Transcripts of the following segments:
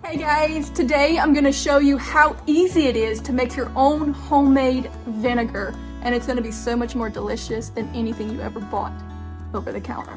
Hey guys, today I'm going to show you how easy it is to make your own homemade vinegar, and it's going to be so much more delicious than anything you ever bought over the counter.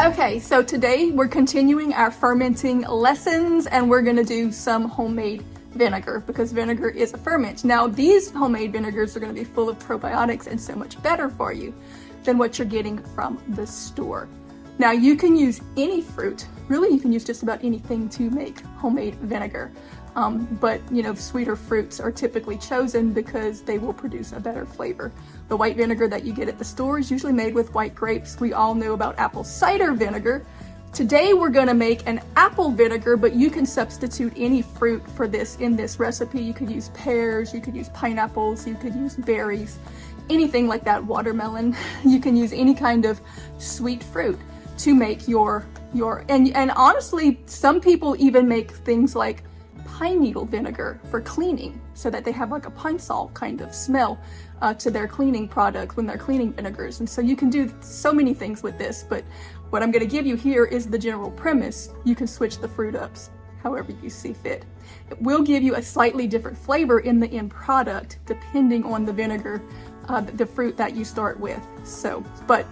Okay, so today we're continuing our fermenting lessons and we're going to do some homemade vinegar because vinegar is a ferment. Now these homemade vinegars are going to be full of probiotics and so much better for you than what you're getting from the store. Now you can use any fruit, really you can use just about anything to make homemade vinegar. But you know, sweeter fruits are typically chosen because they will produce a better flavor. The white vinegar that you get at the store is usually made with white grapes. We all know about apple cider vinegar. Today we're going to make an apple vinegar, but you can substitute any fruit for this in this recipe. You could use pears, you could use pineapples, you could use berries, anything like that, watermelon. You can use any kind of sweet fruit to make your and honestly, some people even make things like pine needle vinegar for cleaning so that they have like a pine salt kind of smell to their cleaning product when they're cleaning vinegars. And so you can do so many things with this, but what I'm going to give you here is the general premise. You can switch the fruit ups however you see fit. It will give you a slightly different flavor in the end product depending on the vinegar, the fruit that you start with. So, but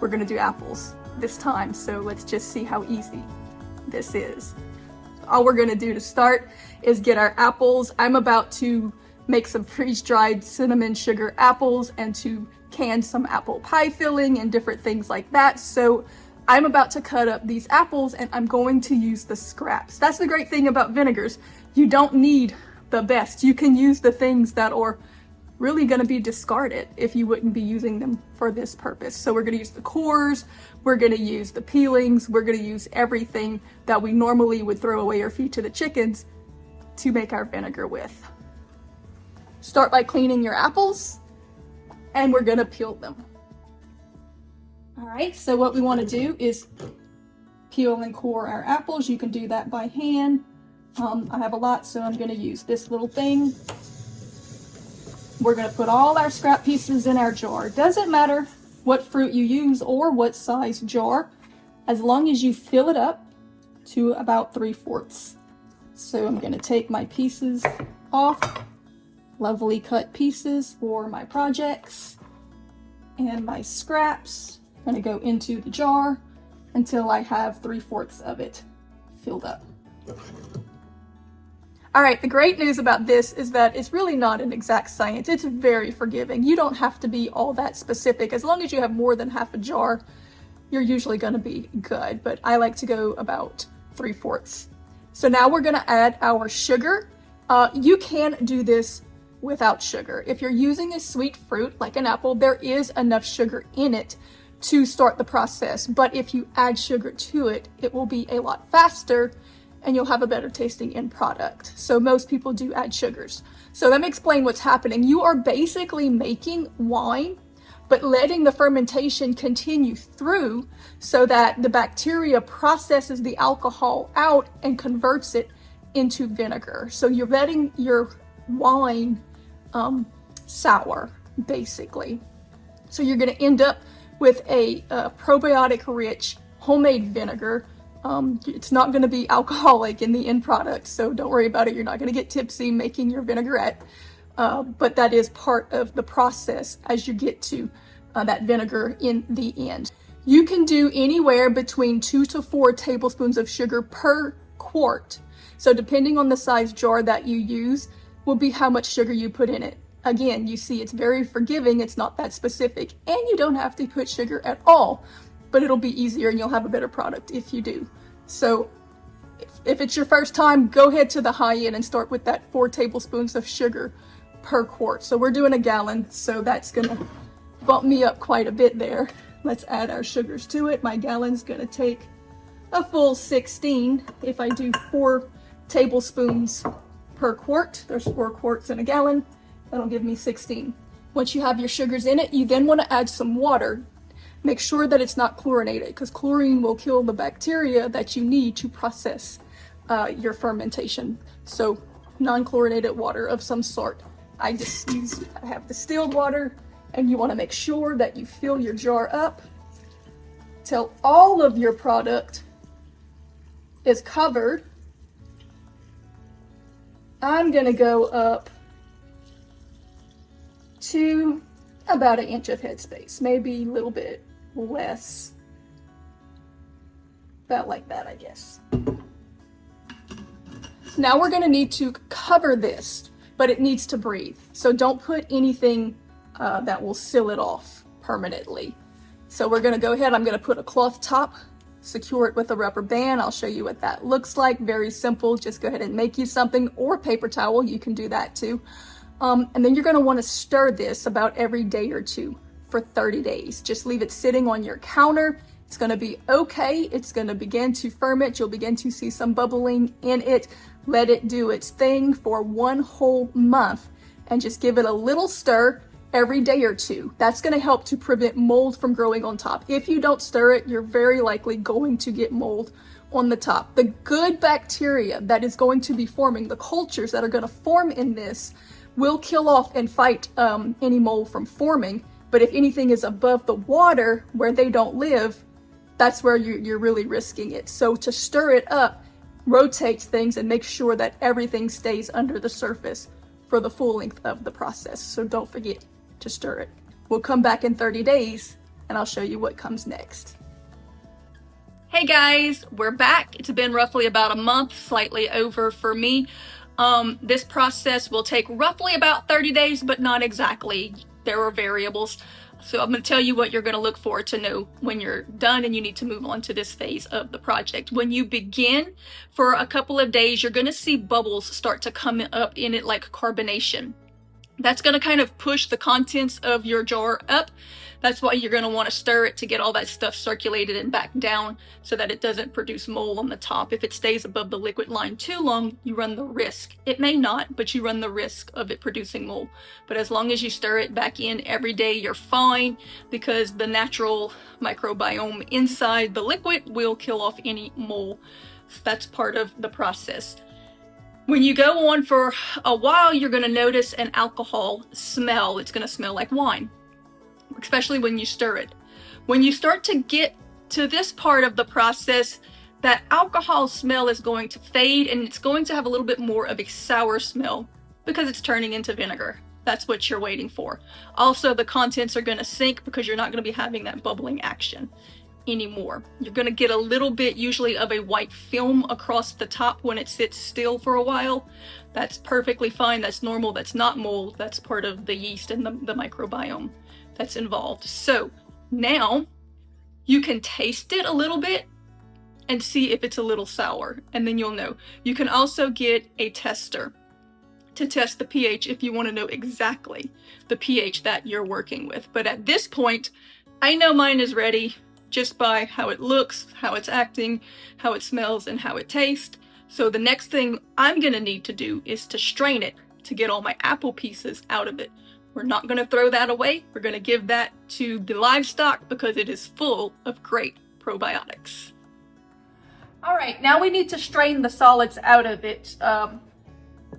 we're going to do apples this time, so let's just see how easy this is. All we're going to do to start is get our apples. I'm about to make some freeze-dried cinnamon sugar apples and to can some apple pie filling and different things like that. So I'm about to cut up these apples and I'm going to use the scraps. That's the great thing about vinegars. You don't need the best. You can use the things that are really going to be discarded if you wouldn't be using them for this purpose. So we're going to use the cores, we're going to use the peelings, we're going to use everything that we normally would throw away or feed to the chickens to make our vinegar with. Start by cleaning your apples and we're going to peel them. All right, so what we want to do is peel and core our apples. You can do that by hand. I have a lot, so I'm going to use this little thing. We're going to put all our scrap pieces in our jar. Doesn't matter what fruit you use or what size jar, as long as you fill it up to about 3/4. So I'm going to take my pieces off, lovely cut pieces for my projects, and my scraps. I'm going to go into the jar until I have 3/4 of it filled up. All right, the great news about this is that it's really not an exact science. It's very forgiving. You don't have to be all that specific. As long as you have more than half a jar, you're usually going to be good, but I like to go about 3/4. So now we're going to add our sugar. You can do this without sugar. If you're using a sweet fruit like an apple, there is enough sugar in it to start the process, but if you add sugar to it, it will be a lot faster and you'll have a better tasting end product. So most people do add sugars. So let me explain what's happening. You are basically making wine, but letting the fermentation continue through so that the bacteria processes the alcohol out and converts it into vinegar. So you're letting your wine sour, basically. So you're gonna end up with a probiotic-rich homemade vinegar. It's not going to be alcoholic in the end product, so don't worry about it. You're not going to get tipsy making your vinaigrette, but that is part of the process as you get to that vinegar in the end. You can do anywhere between 2 to 4 tablespoons of sugar per quart. So depending on the size jar that you use will be how much sugar you put in it. Again, you see it's very forgiving. It's not that specific, and you don't have to put sugar at all. But it'll be easier and you'll have a better product if you do. So if it's your first time, go ahead to the high end and start with that 4 tablespoons of sugar per quart. So we're doing a gallon, so that's gonna bump me up quite a bit there. Let's add our sugars to it. My gallon's gonna take a full 16. If I do 4 tablespoons per quart, there's 4 quarts in a gallon, that'll give me 16. Once you have your sugars in it, you then wanna add some water. Make sure that it's not chlorinated because chlorine will kill the bacteria that you need to process your fermentation. So non-chlorinated water of some sort. I have distilled water, and you want to make sure that you fill your jar up till all of your product is covered. I'm going to go up to about 1 inch of headspace, maybe a little bit less. About like that, I guess. Now we're going to need to cover this, but it needs to breathe. So don't put anything that will seal it off permanently. So we're going to go ahead, I'm going to put a cloth top, secure it with a rubber band. I'll show you what that looks like. Very simple. Just go ahead and make you something, or paper towel. You can do that too. And then you're going to want to stir this about every day or two for 30 days. Just leave it sitting on your counter. It's going to be okay. It's going to begin to ferment. You'll begin to see some bubbling in it. Let it do its thing for 1 whole month, and just give it a little stir every day or two. That's going to help to prevent mold from growing on top. If you don't stir it, you're very likely going to get mold on the top. The good bacteria that is going to be forming, the cultures that are going to form in this, will kill off and fight any mold from forming. But if anything is above the water where they don't live, that's where you're really risking it. So to stir it up, rotate things and make sure that everything stays under the surface for the full length of the process. So don't forget to stir it. We'll come back in 30 days and I'll show you what comes next. Hey guys, we're back. It's been roughly about a month, slightly over for me. This process will take roughly about 30 days, but not exactly. There are variables. So I'm going to tell you what you're going to look for to know when you're done and you need to move on to this phase of the project. When you begin, for a couple of days, you're going to see bubbles start to come up in it like carbonation. That's going to kind of push the contents of your jar up. That's why you're going to want to stir it to get all that stuff circulated and back down so that it doesn't produce mold on the top. If it stays above the liquid line too long, you run the risk. It may not, but you run the risk of it producing mold. But as long as you stir it back in every day, you're fine, because the natural microbiome inside the liquid will kill off any mold. That's part of the process. When you go on for a while, you're going to notice an alcohol smell. It's going to smell like wine, especially when you stir it. When you start to get to this part of the process, that alcohol smell is going to fade and it's going to have a little bit more of a sour smell because it's turning into vinegar. That's what you're waiting for. Also, the contents are going to sink because you're not going to be having that bubbling action anymore. You're going to get a little bit usually of a white film across the top when it sits still for a while. That's perfectly fine. That's normal. That's not mold. That's part of the yeast and the microbiome that's involved. So now you can taste it a little bit and see if it's a little sour, and then you'll know. You can also get a tester to test the pH if you want to know exactly the pH that you're working with. But at this point, I know mine is ready just by how it looks, how it's acting, how it smells, and how it tastes. So the next thing I'm gonna need to do is to strain it to get all my apple pieces out of it. We're not gonna throw that away. We're gonna give that to the livestock because it is full of great probiotics. All right, now we need to strain the solids out of it.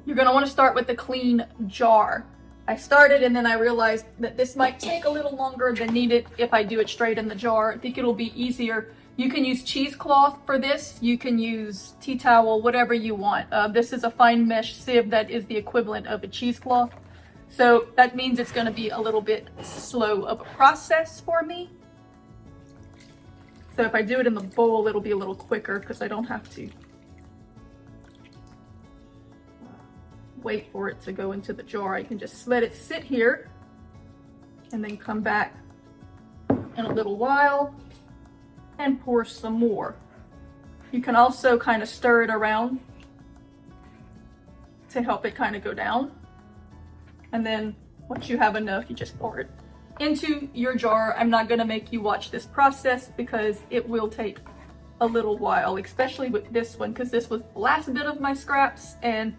You're gonna wanna start with the clean jar. I started and then I realized that this might take a little longer than needed if I do it straight in the jar. I think it'll be easier. You can use cheesecloth for this. You can use tea towel, whatever you want. This is a fine mesh sieve that is the equivalent of a cheesecloth. So that means it's going to be a little bit slow of a process for me. So if I do it in the bowl, it'll be a little quicker because I don't have to wait for it to go into the jar. I can just let it sit here and then come back in a little while and pour some more. You can also kind of stir it around to help it kind of go down. And then once you have enough, you just pour it into your jar. I'm not going to make you watch this process because it will take a little while, especially with this one, because this was the last bit of my scraps and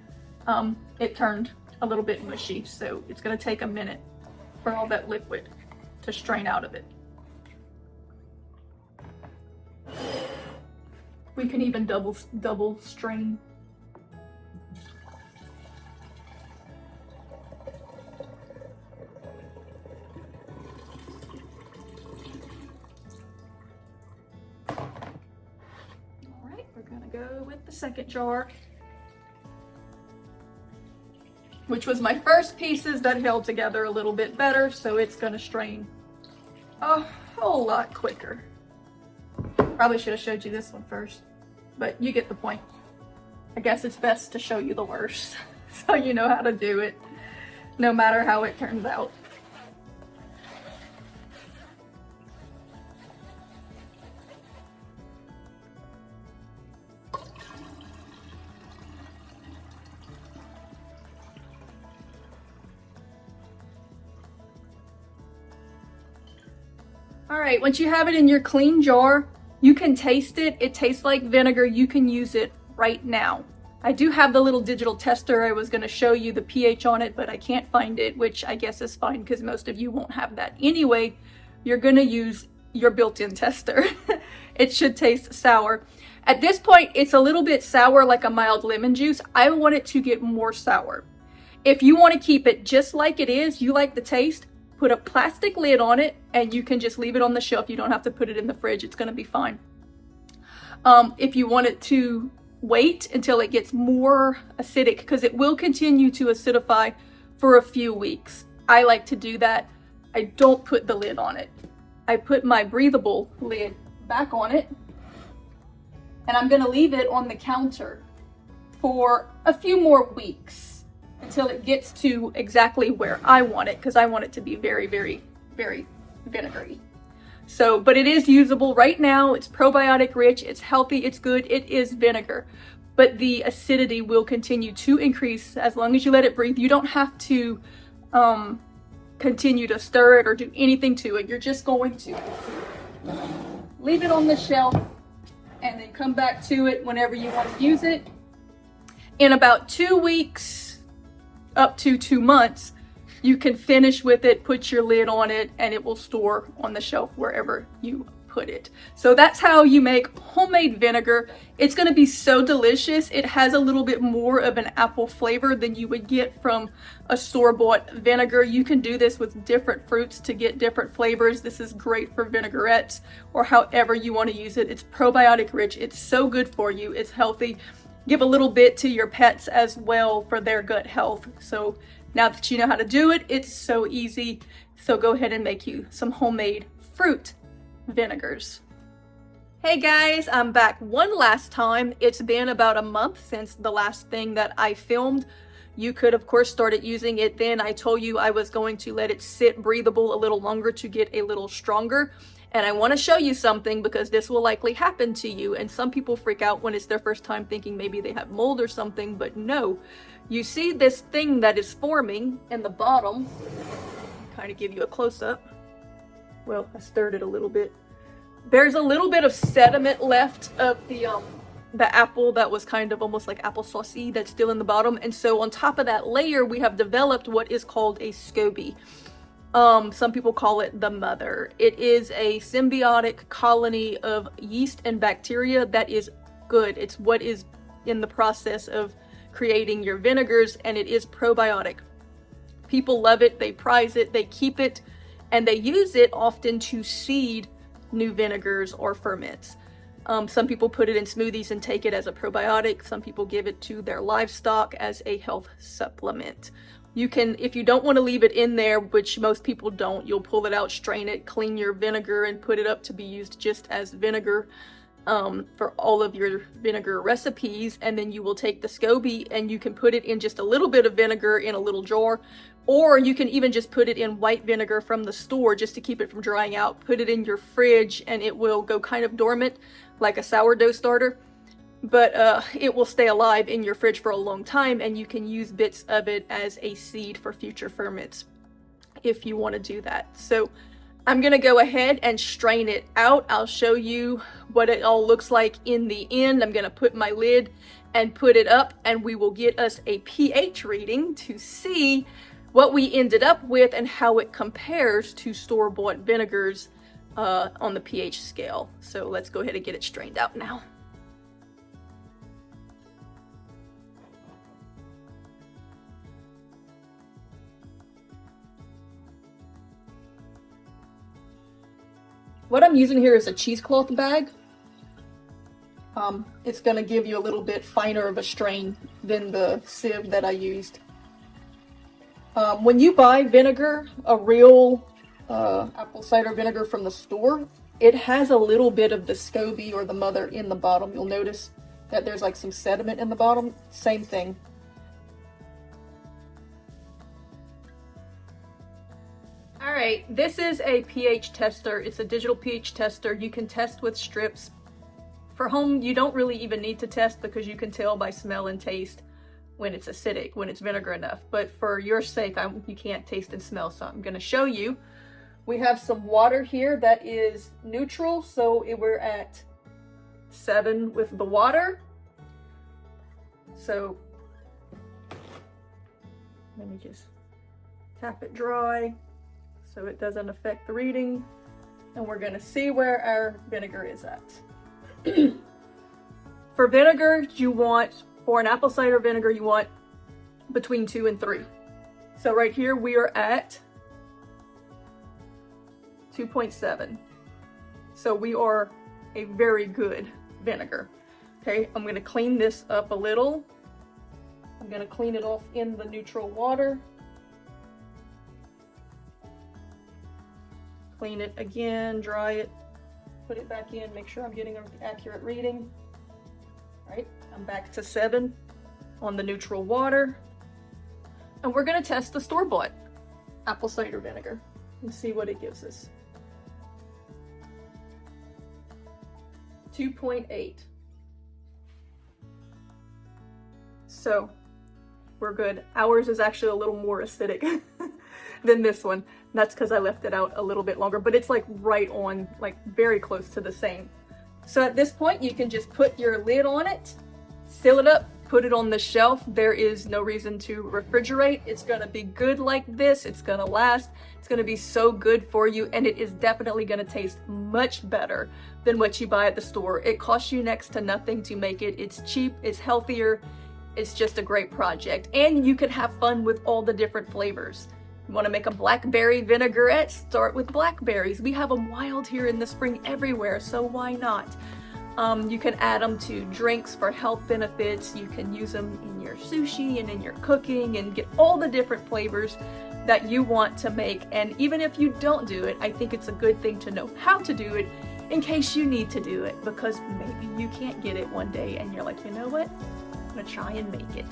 it turned a little bit mushy, so it's going to take a minute for all that liquid to strain out of it. We can even double strain. the second jar, which was my first pieces that held together a little bit better, so it's gonna strain a whole lot quicker. Probably should have showed you this one first, but you get the point. I guess it's best to show you the worst, so you know how to do it, no matter how it turns out. All right, once you have it in your clean jar, you can taste it. It tastes like vinegar. You can use it right now. I do have the little digital tester. I was going to show you the pH on it, but I can't find it, which I guess is fine because most of you won't have that anyway. You're going to use your built-in tester. It should taste sour. At this point, it's a little bit sour, like a mild lemon juice. I want it to get more sour. If you want to keep it just like it is, you like the taste, put a plastic lid on it and you can just leave it on the shelf. You don't have to put it in the fridge. It's going to be fine. If you want it to wait until it gets more acidic, because it will continue to acidify for a few weeks. I like to do that. I don't put the lid on it. I put my breathable lid back on it and I'm going to leave it on the counter for a few more weeks until it gets to exactly where I want it, because I want it to be very, very, very vinegary. So, but it is usable right now. It's probiotic rich, it's healthy, it's good, it is vinegar. But the acidity will continue to increase as long as you let it breathe. You don't have to continue to stir it or do anything to it. You're just going to leave it on the shelf and then come back to it whenever you want to use it. In about 2 weeks, up to 2 months, you can finish with it, put your lid on it, and it will store on the shelf wherever you put it. So that's how you make homemade vinegar. It's going to be so delicious. It has a little bit more of an apple flavor than you would get from a store-bought vinegar. You can do this with different fruits to get different flavors. This is great for vinaigrettes or however you want to use it. It's probiotic rich. It's so good for you. It's healthy. Give a little bit to your pets as well for their gut health. So now that you know how to do it, it's so easy. So go ahead and make you some homemade fruit vinegars. Hey guys, I'm back one last time. It's been about a month since the last thing that I filmed. You could of course started using it then. I told you I was going to let it sit breathable a little longer to get a little stronger. And I want to show you something because this will likely happen to you. And some people freak out when it's their first time thinking maybe they have mold or something, but no. You see this thing that is forming in the bottom. Kind of give you a close-up. Well, I stirred it a little bit. There's a little bit of sediment left of the apple that was kind of almost like applesauce-y that's still in the bottom. And so on top of that layer, we have developed what is called a scoby. Some people call it the mother. It is a symbiotic colony of yeast and bacteria that is good. It's what is in the process of creating your vinegars, and it is probiotic. People love it, they prize it, they keep it, and they use it often to seed new vinegars or ferments. Some people put it in smoothies and take it as a probiotic. Some people give it to their livestock as a health supplement. You can, if you don't want to leave it in there, which most people don't, you'll pull it out, strain it, clean your vinegar, and put it up to be used just as vinegar for all of your vinegar recipes. And then you will take the scoby and you can put it in just a little bit of vinegar in a little jar, or you can even just put it in white vinegar from the store just to keep it from drying out. Put it in your fridge and it will go kind of dormant like a sourdough starter. But it will stay alive in your fridge for a long time, and you can use bits of it as a seed for future ferments if you want to do that. So I'm going to go ahead and strain it out. I'll show you what it all looks like in the end. I'm going to put my lid and put it up, and we will get us a pH reading to see what we ended up with and how it compares to store-bought vinegars on the pH scale. So let's go ahead and get it strained out now. What I'm using here is a cheesecloth bag. it's going to give you a little bit finer of a strain than the sieve that I used. When you buy vinegar, a real apple cider vinegar from the store, it has a little bit of the scoby or the mother in the bottom. You'll notice that there's like some sediment in the bottom. Same thing. All right, this is a pH tester. It's a digital pH tester. You can test with strips. For home, you don't really even need to test because you can tell by smell and taste when it's acidic, when it's vinegar enough. But for your sake, you can't taste and smell, so I'm gonna show you. We have some water here that is neutral, so we're at 7 with the water. So let me just tap it dry so it doesn't affect the reading. And we're gonna see where our vinegar is at. For vinegar, for an apple cider vinegar, you want between 2 and 3. So right here we are at 2.7. So we are a very good vinegar. Okay, I'm gonna clean this up a little. I'm gonna clean it off in the neutral water. Clean it again, dry it, put it back in, make sure I'm getting an accurate reading. All right, I'm back to 7 on the neutral water. And we're gonna test the store-bought apple cider vinegar and see what it gives us. 2.8. So we're good. Ours is actually a little more acidic than this one. That's because I left it out a little bit longer, but it's like right on, like very close to the same. So at this point, you can just put your lid on it, seal it up, put it on the shelf. There is no reason to refrigerate. It's gonna be good like this. It's gonna last. It's gonna be so good for you, and it is definitely gonna taste much better than what you buy at the store. It costs you next to nothing to make it. It's cheap, it's healthier. It's just a great project, and you can have fun with all the different flavors. You want to make a blackberry vinaigrette? Start with blackberries. We have them wild here in the spring everywhere, so why not? You can add them to drinks for health benefits. You can use them in your sushi and in your cooking and get all the different flavors that you want to make. And even if you don't do it, I think it's a good thing to know how to do it in case you need to do it, because maybe you can't get it one day and you're like, you know what? I'm gonna try and make it.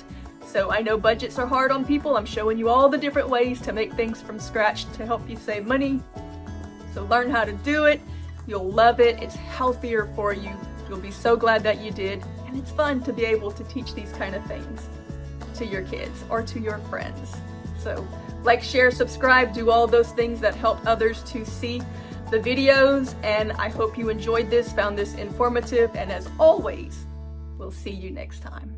So I know budgets are hard on people. I'm showing you all the different ways to make things from scratch to help you save money. So learn how to do it. You'll love it. It's healthier for you. You'll be so glad that you did. And it's fun to be able to teach these kind of things to your kids or to your friends. So like, share, subscribe, do all those things that help others to see the videos. And I hope you enjoyed this, found this informative. And as always, we'll see you next time.